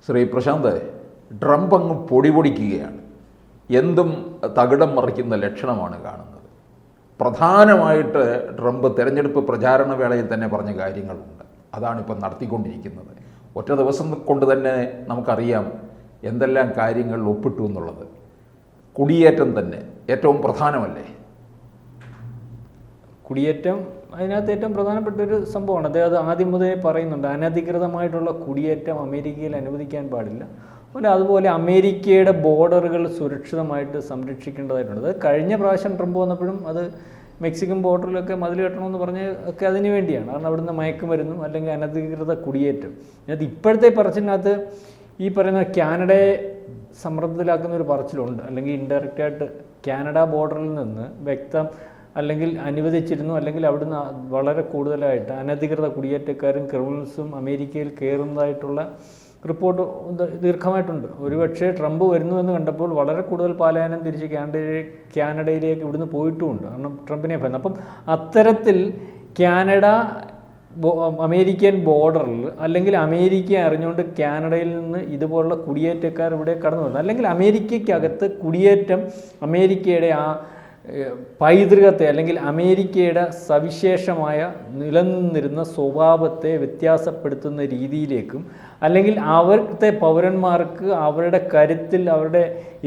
Shri Prashant, Trump അങ്ങ് പൊടിപൊടിക്കുകയാണ്. എന്തും തകിടം മറിക്കുന്ന ലക്ഷണമാണ് കാണുന്നത്. പ്രധാനമായിട്ട് ട്രംപ് തെരഞ്ഞെടുപ്പ് പ്രചാരണ വേളയിൽ തന്നെ പറഞ്ഞ കാര്യങ്ങളുണ്ട്. അതാണിപ്പം നടത്തിക്കൊണ്ടിരിക്കുന്നത്. ഒറ്റ ദിവസം കൊണ്ട് തന്നെ നമുക്കറിയാം എന്തെല്ലാം കാര്യങ്ങൾ ഒപ്പിട്ടു എന്നുള്ളത്. കുടിയേറ്റം തന്നെ ഏറ്റവും പ്രധാനമല്ലേ? കുടിയേറ്റം അതിനകത്ത് ഏറ്റവും പ്രധാനപ്പെട്ട ഒരു സംഭവമാണ്. അദ്ദേഹം അത് ആദ്യം മുതലേ പറയുന്നുണ്ട്. അനധികൃതമായിട്ടുള്ള കുടിയേറ്റം അമേരിക്കയിൽ അനുവദിക്കാൻ പാടില്ല. അതുപോലെ അമേരിക്കയുടെ ബോർഡറുകൾ സുരക്ഷിതമായിട്ട് സംരക്ഷിക്കേണ്ടതായിട്ടുണ്ട്. അത് കഴിഞ്ഞ പ്രാവശ്യം ട്രംപ് വന്നപ്പോഴും അത് മെക്സിക്കൻ ബോർഡറിലൊക്കെ മതിൽ കെട്ടണമെന്ന് പറഞ്ഞ് ഒക്കെ അതിന് വേണ്ടിയാണ്. കാരണം അവിടുന്ന് മയക്കുമരുന്നും അല്ലെങ്കിൽ അനധികൃത കുടിയേറ്റം. അത് ഇപ്പോഴത്തെ പറച്ചിലിനകത്ത് ഈ പറയുന്ന കാനഡയെ സമ്മർദ്ദത്തിലാക്കുന്ന ഒരു പറച്ചിലുണ്ട്. അല്ലെങ്കിൽ ഇൻഡയറക്റ്റായിട്ട് കാനഡ ബോർഡറിൽ നിന്ന് അല്ലെങ്കിൽ അനുവദിച്ചിരുന്നു, അല്ലെങ്കിൽ അവിടുന്ന് വളരെ കൂടുതലായിട്ട് അനധികൃത കുടിയേറ്റക്കാരും ക്രിമിനൽസും അമേരിക്കയിൽ കയറുന്നതായിട്ടുള്ള റിപ്പോർട്ട് ദീർഘമായിട്ടുണ്ട്. ഒരുപക്ഷെ ട്രംപ് വരുന്നു എന്ന് കണ്ടപ്പോൾ വളരെ കൂടുതൽ പലായനം തിരിച്ച് കാനഡയിലേക്ക് ഇവിടുന്ന് പോയിട്ടുമുണ്ട്. കാരണം ട്രംപിനെ ഭയന്ന്. അപ്പം അത്തരത്തിൽ അമേരിക്കൻ ബോർഡറിൽ അല്ലെങ്കിൽ അമേരിക്ക അറിഞ്ഞുകൊണ്ട് കാനഡയിൽ നിന്ന് ഇതുപോലുള്ള കുടിയേറ്റക്കാർ ഇവിടെ കടന്നു വന്നു. അല്ലെങ്കിൽ അമേരിക്കയ്ക്കകത്ത് കുടിയേറ്റം അമേരിക്കയുടെ ആ പൈതൃകത്തെ അല്ലെങ്കിൽ അമേരിക്കയുടെ സവിശേഷമായ നിലനിന്നിരുന്ന സ്വഭാവത്തെ വ്യത്യാസപ്പെടുത്തുന്ന രീതിയിലേക്കും അല്ലെങ്കിൽ അവിടുത്തെ പൗരന്മാർക്ക് അവരുടെ കരുത്തിൽ അവരുടെ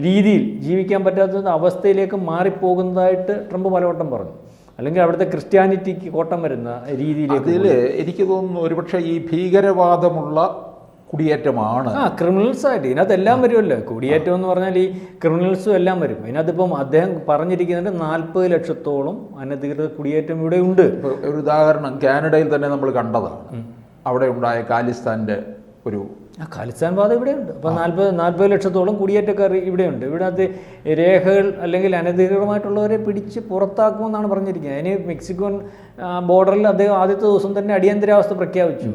രീതിയിൽ ജീവിക്കാൻ പറ്റാത്ത അവസ്ഥയിലേക്ക് മാറിപ്പോകുന്നതായിട്ട് ട്രംപ് പലവട്ടം പറഞ്ഞു. അല്ലെങ്കിൽ അവിടുത്തെ ക്രിസ്ത്യാനിറ്റിക്ക് കോട്ടം വരുന്ന രീതിയിലേക്ക്. അതിൽ എനിക്ക് തോന്നുന്നു ഒരുപക്ഷെ ഈ ഭീകരവാദമുള്ള കുടിയേറ്റമാണ്. ക്രിമിനൽസ് ആയിട്ട് ഇതിനകത്ത് എല്ലാം വരുമല്ലോ. കുടിയേറ്റം എന്ന് പറഞ്ഞാൽ ഈ ക്രിമിനൽസും എല്ലാം വരും. അതിനകത്തിപ്പം അദ്ദേഹം പറഞ്ഞിരിക്കുന്നുണ്ട് 40 ലക്ഷത്തോളം അനധികൃത കുടിയേറ്റം ഇവിടെ ഉണ്ട്. ഒരു ഉദാഹരണം കാനഡയിൽ തന്നെ നമ്മൾ കണ്ടതാണ്. അവിടെ ഉണ്ടായ ഖാലിസ്ഥാൻ്റെ ഒരു ഖാലിസ്ഥാൻ വാദം ഇവിടെയുണ്ട്. അപ്പോൾ 40 ലക്ഷത്തോളം കുടിയേറ്റക്കാർ ഇവിടെയുണ്ട്. ഇവിടത്തെ രേഖകൾ അല്ലെങ്കിൽ അനധികൃതമായിട്ടുള്ളവരെ പിടിച്ച് പുറത്താക്കുമെന്നാണ് പറഞ്ഞിരിക്കുന്നത്. അതിന് മെക്സിക്കൻ ബോർഡറിൽ അദ്ദേഹം ആദ്യത്തെ ദിവസം തന്നെ അടിയന്തരാവസ്ഥ പ്രഖ്യാപിച്ചു.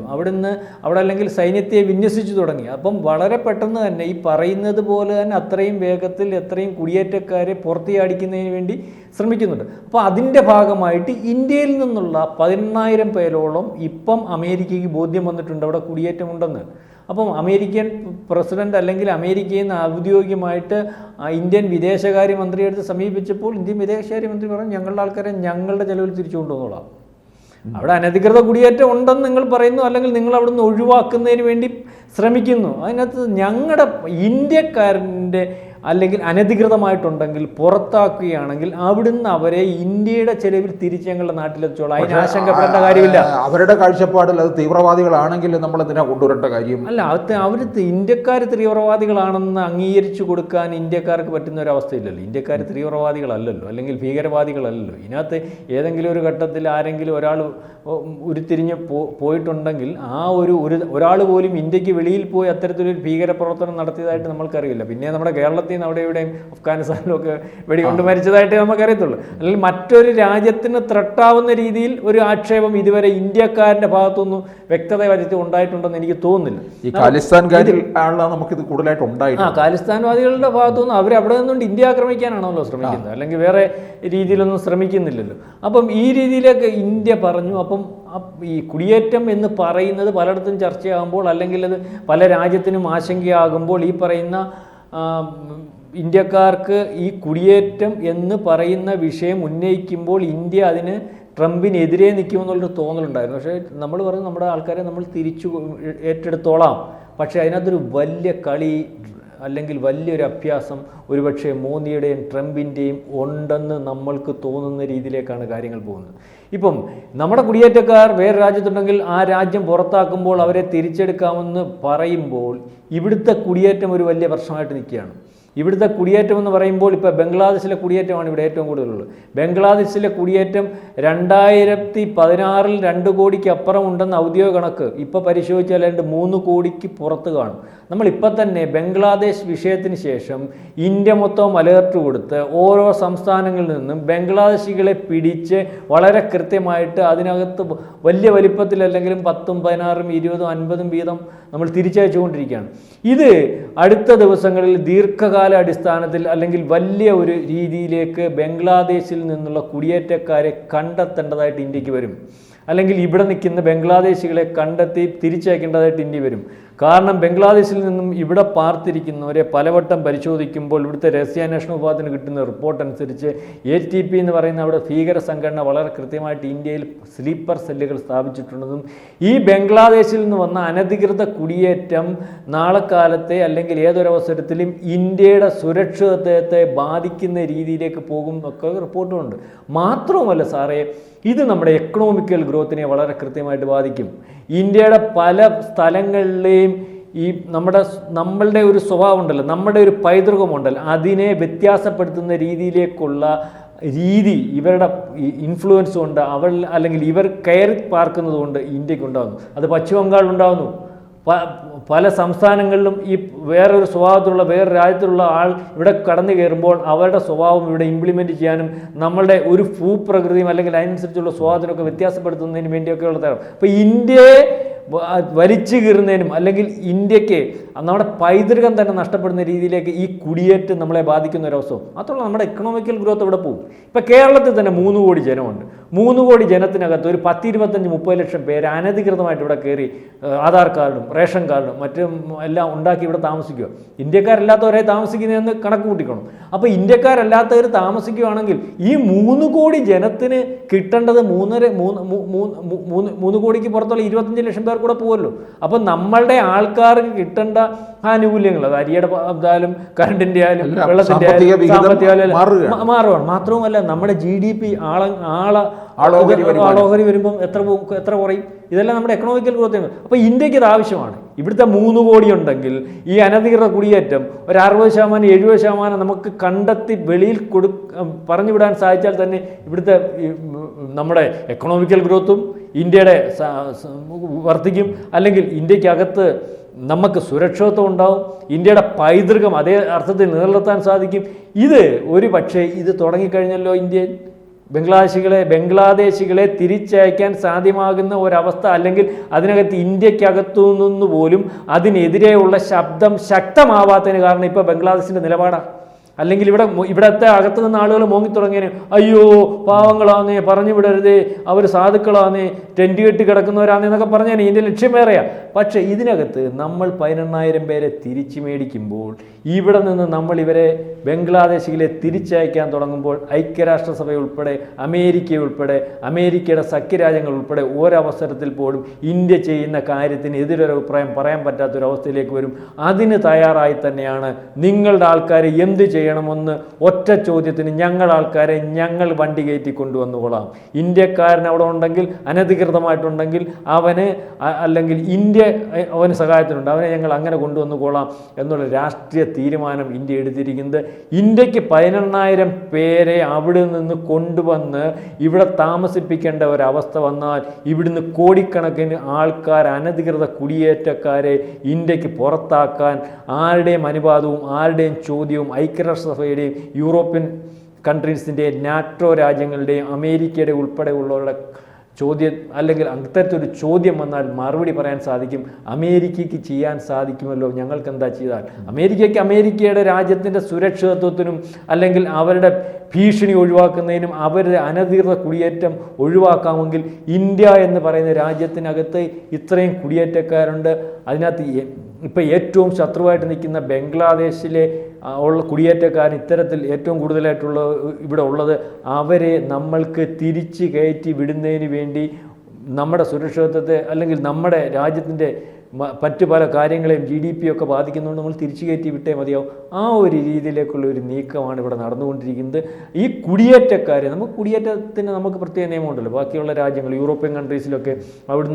അവിടെ അല്ലെങ്കിൽ സൈന്യത്തെ വിന്യസിച്ചു തുടങ്ങി. അപ്പം വളരെ പെട്ടെന്ന് തന്നെ ഈ പറയുന്നത് പോലെ തന്നെ അത്രയും വേഗത്തിൽ എത്രയും കുടിയേറ്റക്കാരെ പുറത്തിയാടിക്കുന്നതിന് വേണ്ടി ശ്രമിക്കുന്നുണ്ട്. അപ്പോൾ അതിൻ്റെ ഭാഗമായിട്ട് ഇന്ത്യയിൽ നിന്നുള്ള 18,000 പേരോളം ഇപ്പം അമേരിക്കയ്ക്ക് ബോധ്യം വന്നിട്ടുണ്ട് അവിടെ കുടിയേറ്റമുണ്ടെന്ന്. അപ്പം അമേരിക്കൻ പ്രസിഡന്റ് അല്ലെങ്കിൽ അമേരിക്കയിൽ നിന്ന് ഔദ്യോഗികമായിട്ട് ഇന്ത്യൻ വിദേശകാര്യമന്ത്രിയെ അടുത്ത് സമീപിച്ചപ്പോൾ ഇന്ത്യൻ വിദേശകാര്യമന്ത്രി പറഞ്ഞു ഞങ്ങളുടെ ആൾക്കാരെ ഞങ്ങളുടെ ചെലവിൽ തിരിച്ചു കൊണ്ടുവന്നോളാം. അവിടെ അനധികൃത കുടിയേറ്റം ഉണ്ടെന്ന് നിങ്ങൾ പറയുന്നു, അല്ലെങ്കിൽ നിങ്ങൾ അവിടുന്ന് ഒഴിവാക്കുന്നതിന് വേണ്ടി ശ്രമിക്കുന്നു. അതിനകത്ത് ഞങ്ങളുടെ ഇന്ത്യക്കാരൻ്റെ അല്ലെങ്കിൽ അനധികൃതമായിട്ടുണ്ടെങ്കിൽ പുറത്താക്കുകയാണെങ്കിൽ അവിടുന്ന് അവരെ ഇന്ത്യയുടെ ചെലവിൽ തിരിച്ച് ഞങ്ങളുടെ നാട്ടിലെത്തിച്ചോളാം. അതിന് ആശങ്കപ്പെടേണ്ട കാര്യമില്ല. അവരുടെ കാഴ്ചപ്പാടിൽ അത് തീവ്രവാദികളാണെങ്കിൽ നമ്മൾ എന്തിനാ കൊണ്ടുവരേണ്ട കാര്യം? അല്ല, അവർ ഇന്ത്യക്കാർ തീവ്രവാദികളാണെന്ന് അംഗീകരിച്ചു കൊടുക്കാൻ ഇന്ത്യക്കാർക്ക് പറ്റുന്ന ഒരു അവസ്ഥയില്ലല്ലോ. ഇന്ത്യക്കാർ തീവ്രവാദികളല്ലല്ലോ, അല്ലെങ്കിൽ ഭീകരവാദികളല്ലല്ലോ. ഇതിനകത്ത് ഏതെങ്കിലും ഒരു ഘട്ടത്തിൽ ആരെങ്കിലും ഒരാൾ ഉരുത്തിരിഞ്ഞ് പോയിട്ടുണ്ടെങ്കിൽ ആ ഒരാൾ പോലും ഇന്ത്യക്ക് വെളിയിൽ പോയി അത്തരത്തിലൊരു ഭീകരപ്രവർത്തനം നടത്തിയതായിട്ട് നമ്മൾക്കറിയില്ല. പിന്നെ നമ്മുടെ കേരളത്തിൽ നിന്ന് അവിടെ ഇവിടെയും അഫ്ഗാനിസ്ഥാനിലും ഒക്കെ വെടികൊണ്ട് മരിച്ചതായിട്ട് നമുക്കറിയത്തുള്ളൂ. അല്ലെങ്കിൽ മറ്റൊരു രാജ്യത്തിന് ത്രട്ടാവുന്ന രീതിയിൽ ഒരു ആക്ഷേപം ഇതുവരെ ഇന്ത്യക്കാരൻ്റെ ഭാഗത്തുനിന്ന് വ്യക്തത വരുത്തി ഉണ്ടായിട്ടുണ്ടെന്ന് എനിക്ക് തോന്നുന്നില്ല. ഈ ഖാലിസ്ഥാൻകാരിൽ നമുക്കിത് കൂടുതലായിട്ട് ഉണ്ടായിട്ടുണ്ട്. ഖാലിസ്ഥാൻവാദികളുടെ ഭാഗത്തുനിന്ന് അവരവിടെ നിന്നുകൊണ്ട് ഇന്ത്യ ആക്രമിക്കാനാണല്ലോ ശ്രമിക്കുന്നത്, അല്ലെങ്കിൽ വേറെ രീതിയിലൊന്നും ശ്രമിക്കുന്നില്ലല്ലോ. അപ്പം ഈ രീതിയിലേക്ക് ഇന്ത്യ പറഞ്ഞു. അപ്പം ഈ കുടിയേറ്റം എന്ന് പറയുന്നത് പലയിടത്തും ചർച്ചയാകുമ്പോൾ, അല്ലെങ്കിൽ അത് പല രാജ്യത്തിനും ആശങ്കയാകുമ്പോൾ, ഈ പറയുന്ന ഇന്ത്യക്കാർക്ക് ഈ കുടിയേറ്റം എന്ന് പറയുന്ന വിഷയം ഉന്നയിക്കുമ്പോൾ ഇന്ത്യ അതിന് ട്രംപിനെതിരെ നിൽക്കുമെന്നുള്ളൊരു തോന്നലുണ്ടായിരുന്നു. പക്ഷേ നമ്മൾ പറഞ്ഞു നമ്മുടെ ആൾക്കാരെ നമ്മൾ തിരിച്ചു ഏറ്റെടുത്തോളാം. പക്ഷേ അതിനകത്തൊരു വലിയ കളി അല്ലെങ്കിൽ വലിയൊരു അഭ്യാസം ഒരുപക്ഷെ മോദിയുടെയും ട്രംപിൻ്റെയും ഉണ്ടെന്ന് നമ്മൾക്ക് തോന്നുന്ന രീതിയിലേക്കാണ് കാര്യങ്ങൾ പോകുന്നത്. ഇപ്പം നമ്മുടെ കുടിയേറ്റക്കാർ വേറെ രാജ്യത്തുണ്ടെങ്കിൽ ആ രാജ്യം പുറത്താക്കുമ്പോൾ അവരെ തിരിച്ചെടുക്കാമെന്ന് പറയുമ്പോൾ ഇവിടുത്തെ കുടിയേറ്റം ഒരു വലിയ പ്രശ്നമായിട്ട് നിൽക്കുകയാണ്. ഇവിടുത്തെ കുടിയേറ്റം എന്ന് പറയുമ്പോൾ ഇപ്പോൾ ബംഗ്ലാദേശിലെ കുടിയേറ്റമാണ് ഇവിടെ ഏറ്റവും കൂടുതലുള്ളത്. ബംഗ്ലാദേശിലെ കുടിയേറ്റം 2016 2 കോടിക്ക് അപ്പുറം ഉണ്ടെന്ന് ഔദ്യോഗിക കണക്ക്. ഇപ്പോൾ പരിശോധിച്ചാൽ 3 കോടിക്ക് പുറത്ത് കാണും. നമ്മളിപ്പോൾ തന്നെ ബംഗ്ലാദേശ് വിഷയത്തിന് ശേഷം ഇന്ത്യ മൊത്തം അലേർട്ട് കൊടുത്ത് ഓരോ സംസ്ഥാനങ്ങളിൽ നിന്നും ബംഗ്ലാദേശികളെ പിടിച്ച് വളരെ കൃത്യമായിട്ട് അതിനകത്ത് വലിയ വലിപ്പത്തിൽ അല്ലെങ്കിലും 10, 16, 20, 50 വീതം നമ്മൾ തിരിച്ചയച്ചുകൊണ്ടിരിക്കുകയാണ്. ഇത് അടുത്ത ദിവസങ്ങളിൽ ദീർഘകാല അടിസ്ഥാനത്തിൽ അല്ലെങ്കിൽ വലിയ ഒരു രീതിയിലേക്ക് ബംഗ്ലാദേശിൽ നിന്നുള്ള കുടിയേറ്റക്കാരെ കണ്ടെത്തേണ്ടതായിട്ട് ഇന്ത്യക്ക് വരും. അല്ലെങ്കിൽ ഇവിടെ നിൽക്കുന്ന ബംഗ്ലാദേശികളെ കണ്ടെത്തി തിരിച്ചയക്കേണ്ടതായിട്ട് ഇന്ത്യ വരും. കാരണം ബംഗ്ലാദേശിൽ നിന്നും ഇവിടെ പാർത്തിരിക്കുന്നവരെ പലവട്ടം പരിശോധിക്കുമ്പോൾ ഇവിടുത്തെ രഹസ്യാന്വേഷണ വിഭാഗത്തിന് കിട്ടുന്ന റിപ്പോർട്ട് അനുസരിച്ച് ATP എന്ന് പറയുന്ന അവിടെ ഭീകര സംഘടന വളരെ കൃത്യമായിട്ട് ഇന്ത്യയിൽ സ്ലീപ്പർ സെല്ലുകൾ സ്ഥാപിച്ചിട്ടുണ്ടെന്നും ഈ ബംഗ്ലാദേശിൽ നിന്ന് വന്ന അനധികൃത കുടിയേറ്റം നാളെ കാലത്തെ അല്ലെങ്കിൽ ഏതൊരവസരത്തിലും ഇന്ത്യയുടെ സുരക്ഷിതത്വത്തെ ബാധിക്കുന്ന രീതിയിലേക്ക് പോകും ഒക്കെ റിപ്പോർട്ടുമുണ്ട്. മാത്രവുമല്ല സാറേ, ഇത് നമ്മുടെ എക്കണോമിക്കൽ ഗ്രോത്തിനെ വളരെ കൃത്യമായിട്ട് ബാധിക്കും. ഇന്ത്യയുടെ പല സ്ഥലങ്ങളിലെയും ഈ നമ്മളുടെ ഒരു സ്വഭാവം ഉണ്ടല്ലോ, നമ്മുടെ ഒരു പൈതൃകമുണ്ടല്ലോ, അതിനെ വ്യത്യാസപ്പെടുത്തുന്ന രീതിയിലേക്കുള്ള ഇവരുടെ ഇൻഫ്ലുവൻസ് കൊണ്ട് അല്ലെങ്കിൽ ഇവർ കയറി പാർക്കുന്നത് കൊണ്ട് ഇന്ത്യക്ക് ഉണ്ടാകുന്നു. അത് പശ്ചിമ ബംഗാളിൽ ഉണ്ടാകുന്നു. പല സംസ്ഥാനങ്ങളിലും ഈ വേറൊരു സ്വഭാവത്തിലുള്ള വേറെ രാജ്യത്തിലുള്ള ആൾ ഇവിടെ കടന്നു കയറുമ്പോൾ അവരുടെ സ്വഭാവം ഇവിടെ ഇംപ്ലിമെൻറ്റ് ചെയ്യാനും നമ്മളുടെ ഒരു ഭൂപ്രകൃതിയും അല്ലെങ്കിൽ അതിനനുസരിച്ചുള്ള സ്വഭാവത്തിനൊക്കെ വ്യത്യാസപ്പെടുത്തുന്നതിന് വേണ്ടിയൊക്കെയുള്ള തരം. അപ്പോൾ ഇന്ത്യയെ വലിച്ചു കീറുന്നതിനും അല്ലെങ്കിൽ ഇന്ത്യക്ക് നമ്മുടെ പൈതൃകം തന്നെ നഷ്ടപ്പെടുന്ന രീതിയിലേക്ക് ഈ കുടിയേറ്റം നമ്മളെ ബാധിക്കുന്ന ഒരവസ്ഥ. മാത്രമല്ല നമ്മുടെ എക്കണോമിക്കൽ ഗ്രോത്ത് ഇവിടെ പോകും. ഇപ്പോൾ കേരളത്തിൽ തന്നെ 3 കോടി ജനമുണ്ട്. 3 കോടി ജനത്തിനകത്ത് ഒരു 10-25-30 ലക്ഷം പേര് അനധികൃതമായിട്ട് ഇവിടെ കയറി ആധാർ കാർഡും റേഷൻ കാർഡും മറ്റും എല്ലാം ഉണ്ടാക്കി ഇവിടെ താമസിക്കുക. ഇന്ത്യക്കാരല്ലാത്തവരെ താമസിക്കുന്നതെന്ന് കണക്ക് കൂട്ടിക്കണം. അപ്പോൾ ഇന്ത്യക്കാരല്ലാത്തവർ താമസിക്കുകയാണെങ്കിൽ ഈ 3 കോടി ജനത്തിന് കിട്ടേണ്ടത് 3 കോടിക്ക് പുറത്തുള്ള 25 ലക്ഷം പേർ കൂടെ പോകുമല്ലോ. അപ്പം നമ്മളുടെ ആൾക്കാർക്ക് കിട്ടേണ്ട ആനുകൂല്യങ്ങൾ, അത് അരിയുടെ ആയാലും കറണ്ടിൻ്റെ ആയാലും വെള്ളത്തിൻ്റെ ആയാലും സാമ്പത്തിക മാറുകയാണ്. മാത്രവുമല്ല നമ്മുടെ GDP ആളോഹരി വരുമ്പം എത്ര കുറയും? ഇതെല്ലാം നമ്മുടെ എക്കണോമിക്കൽ ഗ്രോത്ത്. അപ്പോൾ ഇന്ത്യക്ക് ഇത് ആവശ്യമാണ്. ഇവിടുത്തെ 3 കോടി ഉണ്ടെങ്കിൽ ഈ അനധികൃത കുടിയേറ്റം ഒരു 60%-70% നമുക്ക് കണ്ടെത്തി വെളിയിൽ പറഞ്ഞു വിടാൻ സാധിച്ചാൽ തന്നെ ഇവിടുത്തെ നമ്മുടെ എക്കണോമിക്കൽ ഗ്രോത്തും ഇന്ത്യയുടെ വർദ്ധിക്കും. അല്ലെങ്കിൽ ഇന്ത്യക്കകത്ത് നമുക്ക് സുരക്ഷിതത്വം ഉണ്ടാവും. ഇന്ത്യയുടെ പൈതൃകം അതേ അർത്ഥത്തിൽ നിലനിർത്താൻ സാധിക്കും. ഒരു പക്ഷേ ഇത് തുടങ്ങിക്കഴിഞ്ഞല്ലോ ഇന്ത്യയിൽ ബംഗ്ലാദേശികളെ തിരിച്ചയക്കാൻ സാധ്യമാകുന്ന ഒരവസ്ഥ, അല്ലെങ്കിൽ അതിനകത്ത് ഇന്ത്യക്കകത്തു നിന്ന് പോലും അതിനെതിരെയുള്ള ശബ്ദം ശക്തമാവാത്തതിന് കാരണം ഇപ്പോൾ ബംഗ്ലാദേശിൻ്റെ നിലപാടാണ്. അല്ലെങ്കിൽ ഇവിടത്തെ അകത്തു നിന്ന് ആളുകൾ മോങ്ങിത്തുടങ്ങിയതിന് അയ്യോ പാവങ്ങളാന്നേ, പറഞ്ഞു വിടരുതേ, അവർ സാധുക്കളാന്നേ, ടെൻറ്റ് കെട്ടി കിടക്കുന്നവരാന്നേ എന്നൊക്കെ പറഞ്ഞാൽ ഇതിൻ്റെ ലക്ഷ്യം വേറെയാണ്. പക്ഷേ ഇതിനകത്ത് നമ്മൾ 11,000 പേരെ തിരിച്ചു മേടിക്കുമ്പോൾ ഇവിടെ നിന്ന് നമ്മൾ ഇവരെ ബംഗ്ലാദേശികളെ തിരിച്ചയക്കാൻ തുടങ്ങുമ്പോൾ ഐക്യരാഷ്ട്രസഭ ഉൾപ്പെടെ അമേരിക്ക ഉൾപ്പെടെ അമേരിക്കയുടെ സഖ്യരാജ്യങ്ങൾ ഉൾപ്പെടെ ഒരവസരത്തിൽ പോലും ഇന്ത്യ ചെയ്യുന്ന കാര്യത്തിന് എതിരൊരു അഭിപ്രായം പറയാൻ പറ്റാത്തൊരവസ്ഥയിലേക്ക് വരും. അതിന് തയ്യാറായി തന്നെയാണ് നിങ്ങളുടെ ആൾക്കാരെ എന്ത് ചെയ്യണമെന്ന് ഒറ്റ ചോദ്യത്തിന് ഞങ്ങൾ വണ്ടി കയറ്റി കൊണ്ടുവന്നുകൊള്ളാം. ഇന്ത്യക്കാരൻ അവിടെ ഉണ്ടെങ്കിൽ അനധികൃതമായിട്ടുണ്ടെങ്കിൽ അല്ലെങ്കിൽ ഇന്ത്യ അവന് സഹായത്തിനുണ്ട്, അവനെ ഞങ്ങൾ അങ്ങനെ കൊണ്ടുവന്നുകൊള്ളാം എന്നുള്ള രാഷ്ട്രീയ തീരുമാനം ഇന്ത്യ എടുത്തിരിക്കുന്നത്. ഇന്ത്യക്ക് 11,000 പേരെ അവിടെ നിന്ന് കൊണ്ടുവന്ന് ഇവിടെ താമസിപ്പിക്കേണ്ട ഒരവസ്ഥ വന്നാൽ ഇവിടുന്ന് കോടിക്കണക്കിന് ആൾക്കാർ അനധികൃത കുടിയേറ്റക്കാരെ ഇന്ത്യക്ക് പുറത്താക്കാൻ ആരുടെയും അനുവാദവും ആരുടെയും ചോദ്യവും ഐക്യരാഷ്ട്രസഭയുടെയും യൂറോപ്യൻ കൺട്രീസിൻ്റെ നാറ്റോ രാജ്യങ്ങളുടെയും അമേരിക്കയുടെ ഉൾപ്പെടെയുള്ളവരുടെ ചോദ്യം അല്ലെങ്കിൽ അത്തരത്തിലൊരു ചോദ്യം വന്നാൽ മറുപടി പറയാൻ സാധിക്കും. അമേരിക്കയ്ക്ക് ചെയ്യാൻ സാധിക്കുമല്ലോ, ഞങ്ങൾക്ക് എന്താ ചെയ്താൽ. അമേരിക്കയുടെ രാജ്യത്തിൻ്റെ സുരക്ഷിതത്വത്തിനും അല്ലെങ്കിൽ അവരുടെ ഭീഷണി ഒഴിവാക്കുന്നതിനും അവരുടെ അനധികൃത കുടിയേറ്റം ഒഴിവാക്കാമെങ്കിൽ ഇന്ത്യ എന്ന് പറയുന്ന രാജ്യത്തിനകത്ത് ഇത്രയും കുടിയേറ്റക്കാരുണ്ട്. അതിനകത്ത് ഇപ്പോൾ ഏറ്റവും ശത്രുവായിട്ട് നിൽക്കുന്ന ബംഗ്ലാദേശിലെ ഉള്ള കുടിയേറ്റക്കാരൻ ഇത്തരത്തിൽ ഏറ്റവും കൂടുതലായിട്ടുള്ള ഇവിടെ ഉള്ളത്, അവരെ നമ്മൾക്ക് തിരിച്ച് കയറ്റി വിടുന്നതിന് വേണ്ടി നമ്മുടെ സുരക്ഷിതത്വത്തെ അല്ലെങ്കിൽ നമ്മുടെ രാജ്യത്തിൻ്റെ മറ്റു പല കാര്യങ്ങളെയും GDP ഒക്കെ ബാധിക്കുന്നതുകൊണ്ട് നമ്മൾ തിരിച്ചു കയറ്റി വിട്ടേ മതിയാവും. ആ ഒരു രീതിയിലേക്കുള്ള ഒരു നീക്കമാണ് ഇവിടെ നടന്നുകൊണ്ടിരിക്കുന്നത്. ഈ കുടിയേറ്റക്കാരെ കുടിയേറ്റത്തിന് നമുക്ക് പ്രത്യേക നിയമമുണ്ടല്ലോ. ബാക്കിയുള്ള രാജ്യങ്ങൾ യൂറോപ്യൻ കൺട്രീസിലൊക്കെ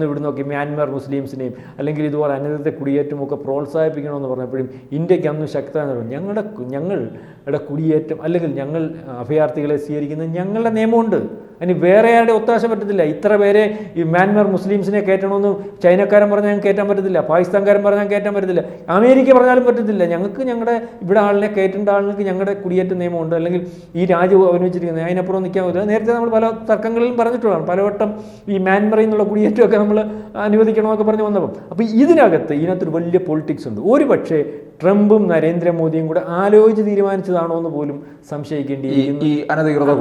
ഇവിടുന്നൊക്കെ മ്യാൻമാർ മുസ്ലിംസിനെയും അല്ലെങ്കിൽ ഇതുപോലെ അനധികൃത കുടിയേറ്റമൊക്കെ പ്രോത്സാഹിപ്പിക്കണമെന്ന് പറഞ്ഞപ്പോഴും ഇന്ത്യക്ക് അന്ന് ശക്തമായി ഞങ്ങളുടെ കുടിയേറ്റം അല്ലെങ്കിൽ ഞങ്ങൾ അഭയാർത്ഥികളെ സ്വീകരിക്കുന്നത് ഞങ്ങളുടെ നിയമമുണ്ട്, അതിന് വേറെ ആരുടെ ഒത്താശ പറ്റത്തില്ല. ഇത്ര പേരെ ഈ മ്യാൻമാർ മുസ്ലിംസിനെ കയറ്റണമെന്ന് ചൈനക്കാരൻ പറഞ്ഞാൽ ഞങ്ങൾക്ക് കയറ്റാൻ പറ്റത്തില്ല, പാകിസ്ഥാൻകാരൻ പറഞ്ഞാൽ കയറ്റാൻ പറ്റത്തില്ല, അമേരിക്ക പറഞ്ഞാലും പറ്റത്തില്ല. ഞങ്ങൾക്ക് ഞങ്ങളുടെ ഇവിടെ ആളിനെ കയറ്റേണ്ട ആളുകൾക്ക് ഞങ്ങളുടെ കുടിയേറ്റ നിയമമുണ്ട്, അല്ലെങ്കിൽ ഈ രാജ്യം അവലംബിച്ചിരിക്കുന്നത്, അതിനപ്പുറം നിൽക്കാൻ പറ്റില്ല. നേരത്തെ നമ്മൾ പല തർക്കങ്ങളിലും പറഞ്ഞിട്ടുള്ളതാണ്, പലവട്ടം ഈ മ്യാൻമറിൽ നിന്നുള്ള കുടിയേറ്റമൊക്കെ നമ്മൾ അനുവദിക്കണമെന്നൊക്കെ പറഞ്ഞു വന്നപ്പം. അപ്പോൾ ഇതിനകത്തൊരു വലിയ പൊളിറ്റിക്സ് ഉണ്ട്. ഒരു പക്ഷേ ട്രംപും നരേന്ദ്രമോദിയും കൂടെ ആലോചിച്ച് തീരുമാനിച്ചതാണോ എന്ന് പോലും സംശയിക്കേണ്ടിയിരിക്കുന്നു. ഈ അനധികൃത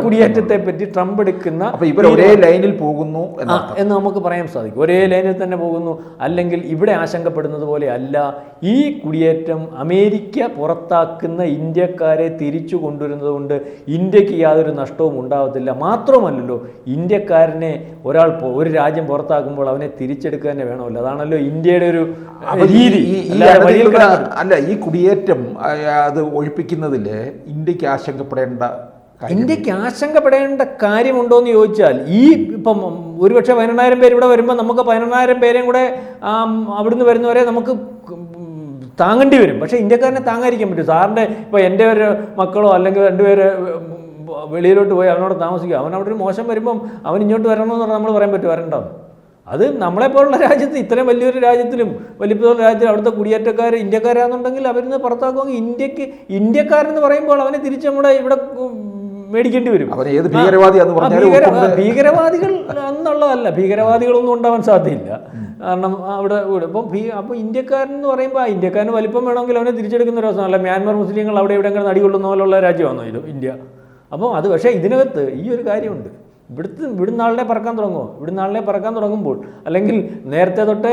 കുടിയേറ്റത്തെ പറ്റി ട്രംപ് എടുക്കുന്ന ഇവർ ഒരേ ലൈനിൽ പോകുന്നു എന്ന് നമുക്ക് പറയാൻ സാധിക്കും. ഒരേ ലൈനിൽ തന്നെ പോകുന്നു. അല്ലെങ്കിൽ ഇവിടെ ആശങ്കപ്പെടുന്നത് പോലെ അല്ല, ഈ കുടിയേറ്റം അമേരിക്ക പുറത്താക്കുന്ന ഇന്ത്യക്കാരെ തിരിച്ചു കൊണ്ടുവരുന്നത് കൊണ്ട് ഇന്ത്യക്ക് യാതൊരു നഷ്ടവും ഉണ്ടാവത്തില്ല. മാത്രമല്ലല്ലോ, ഇന്ത്യക്കാരനെ ഒരു രാജ്യം പുറത്താക്കുമ്പോൾ അവനെ തിരിച്ചെടുക്കുക തന്നെ വേണമല്ലോ. അതാണല്ലോ ഇന്ത്യയുടെ ഒരു രീതി. അല്ല, ഈ കുടിയേറ്റം അത് ഒഴിപ്പിക്കുന്നതിൽ ഇന്ത്യക്ക് ആശങ്കപ്പെടേണ്ട കാര്യമുണ്ടോ എന്ന് ചോദിച്ചാൽ, ഈ ഇപ്പം ഒരുപക്ഷെ 18,000 പേര് ഇവിടെ വരുമ്പോൾ നമുക്ക് 18,000 പേരെയും കൂടെ അവിടുന്ന് വരുന്നവരെ നമുക്ക് താങ്ങേണ്ടി വരും. പക്ഷേ ഇന്ത്യക്കാരനെ താങ്ങാതിരിക്കാൻ പറ്റും. സാറിൻ്റെ ഇപ്പോൾ എൻ്റെ ഒരു മക്കളോ അല്ലെങ്കിൽ 2 പേര് വെളിയിലോട്ട് പോയി അവനോട് താമസിക്കുക, അവനവിടെ ഒരു മോശം വരുമ്പം അവൻ ഇങ്ങോട്ട് വരണമെന്ന് പറഞ്ഞാൽ നമ്മൾ പറയാൻ പറ്റും വരണ്ടാവും. അത് നമ്മളെപ്പോലുള്ള രാജ്യത്ത്, ഇത്രയും വലിയൊരു രാജ്യത്തിലും വലിപ്പമുള്ള രാജ്യത്തിലും അവിടുത്തെ കുടിയേറ്റക്കാർ ഇന്ത്യക്കാരാണെന്നുണ്ടെങ്കിൽ അവരിന്ന് പുറത്താക്കുമെങ്കിൽ ഇന്ത്യക്കാരെന്ന് പറയുമ്പോൾ അവനെ തിരിച്ച് നമ്മുടെ ഇവിടെ മേടിക്കേണ്ടി വരും. ഭീകരവാദികൾ എന്നുള്ളതല്ല, ഭീകരവാദികളൊന്നും ഉണ്ടാവാൻ സാധ്യതയില്ല. കാരണം അവിടെ അപ്പോൾ ഇന്ത്യക്കാരെന്ന് പറയുമ്പോൾ ഇന്ത്യക്കാരന് വലിപ്പം വേണമെങ്കിൽ അവനെ തിരിച്ചെടുക്കുന്ന ഒരു അവസ്ഥ. അല്ല, മ്യാൻമർ മുസ്ലിങ്ങൾ അവിടെ ഇവിടെ അങ്ങനെ നടികൊള്ളുന്ന പോലുള്ള രാജ്യമാണോ ഇന്ത്യ? അപ്പോൾ അത് പക്ഷേ ഇതിനകത്ത് ഈ ഒരു കാര്യമുണ്ട്. ഇവിടുന്ന് ആളിനെ പറക്കാൻ തുടങ്ങുമോ? ഇവിടുന്ന് ആളിനെ പറക്കാൻ തുടങ്ങുമ്പോൾ, അല്ലെങ്കിൽ നേരത്തെ തൊട്ടേ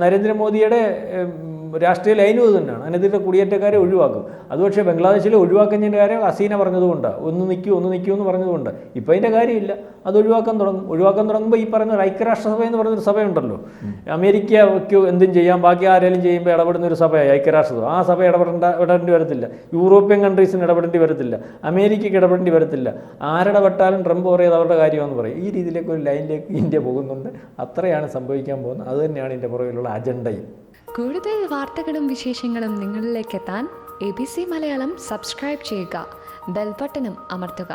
നരേന്ദ്രമോദിയുടെ രാഷ്ട്രീയ ലൈനും ഇത് തന്നെയാണ്, അനധികൃത കുടിയേറ്റക്കാരെ ഒഴിവാക്കും. അത് പക്ഷേ ബംഗ്ലാദേശിൽ ഒഴിവാക്കുന്നതിൻ്റെ കാര്യം ഹസീന പറഞ്ഞതുകൊണ്ടാണ്, ഒന്ന് നിൽക്കൂ എന്ന് പറഞ്ഞതുകൊണ്ട്. ഇപ്പോൾ അതിൻ്റെ കാര്യമില്ല, അത് ഒഴിവാക്കാൻ തുടങ്ങുമ്പോൾ ഈ പറയുന്ന ഒരു ഐക്യരാഷ്ട്രസഭ എന്ന് പറയുന്നൊരു സഭയുണ്ടല്ലോ, അമേരിക്കയ്ക്ക് എന്തും ചെയ്യാം, ബാക്കി ആരെങ്കിലും ചെയ്യുമ്പോൾ ഇടപെടുന്ന ഒരു സഭയായി ഐക്യരാഷ്ട്രസഭ. ആ സഭ ഇടപെടേണ്ടി വരത്തില്ല. യൂറോപ്യൻ കൺട്രീസിന് ഇടപെടേണ്ടി വരത്തില്ല, അമേരിക്കയ്ക്ക് ഇടപെടേണ്ടി വരത്തില്ല. ആരിടപെട്ടാലും ട്രംപ് പറയും അവരുടെ കാര്യമെന്ന് പറയും. ഈ രീതിയിലേക്ക് ഒരു ലൈനിലേക്ക് ഇന്ത്യ പോകുന്നുണ്ട്. അത്രയാണ് സംഭവിക്കാൻ പോകുന്നത്. അത് തന്നെയാണ് ഇതിൻ്റെ പുറകിലുള്ള അജണ്ടയും. കൂടുതൽ വാർത്തകളും വിശേഷങ്ങളും നിങ്ങളിലേക്ക് എത്താൻ ABC മലയാളം സബ്സ്ക്രൈബ് ചെയ്യുക, ബെൽ ബട്ടണും അമർത്തുക.